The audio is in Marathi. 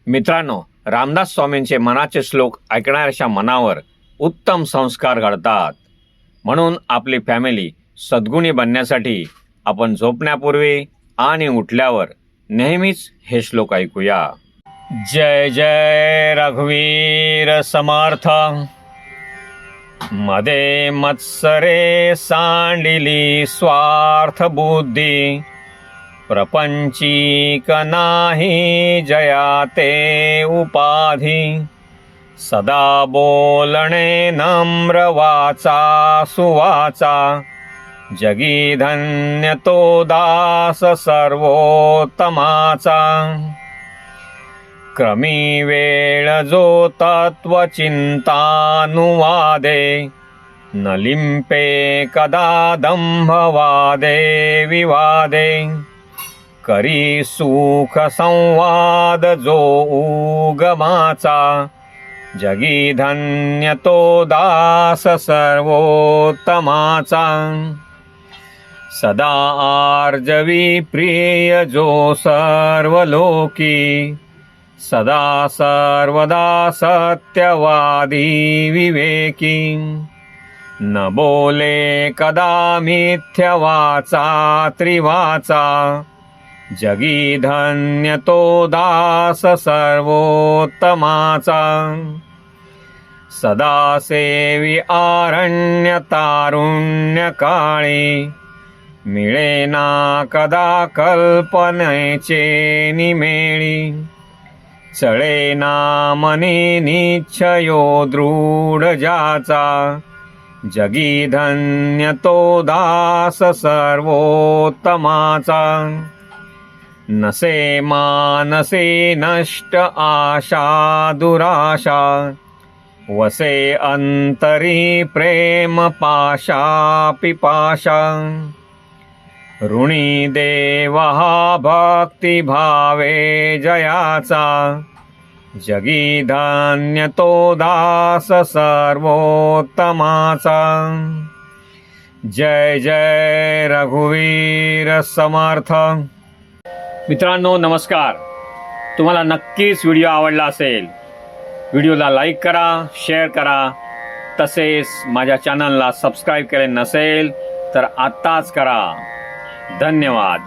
मित्रांनो, रामदास स्वामींचे मनाचे श्लोक ऐकणाऱ्याच्या मनावर उत्तम संस्कार घडतात. म्हणून आपली फॅमिली सद्गुणी बनण्यासाठी आपण झोपण्यापूर्वी आणि उठल्यावर नेहमीच हे श्लोक ऐकूया. जय जय रघुवीर समर्थ. मध्ये मत्सरे सांडिली स्वार्थ बुद्धी, प्रपंचीक नाही जया ते उपाधी. सदा बोलणे नम्र वाचा सुवाचा, जगी धन्य तो दास सर्वोत्तमाचा. क्रमी वेळ जो तत्व चिंतानुवादे, न लिंपे कदा दंभवादे विवादे. करी सुख संवाद जो उगमाचा, जगी धन्य तो दास सर्वोत्तमाचा. सदा आर्जवी प्रिय जो सर्वलोकी, सदा सर्वदा सत्यवादी विवेकी. न बोले कदा मिथ्यवाचा त्रिवाचा, जगी धन्य तो दास सर्वोत्तमाचा. सदा सेवी आरण्य तारुण्य काळी, मिळेना कदा कल्पनेचे निमेळी. चळेना मनी निश्चयो दृढ ज्याचा, जगी धन्य तो दास सर्वोत्तमाचा. नसे मानसे नष्ट आशा दुराशा, वसे अंतरी प्रेम पाशा पिपाशा. ऋणी देव हा भक्ती भावे जयाचा, जगी धन्य तो दास सर्वोत्तमाचा. जय जय रघुवीर समर्थ. मित्रांनो नमस्कार. तुम्हाला नक्कीच व्हिडिओ आवडला असेल. व्हिडिओला लाईक करा, शेअर करा. तसेच माझ्या चॅनलला सबस्क्राईब केले नसेल तर आत्ताच करा. धन्यवाद.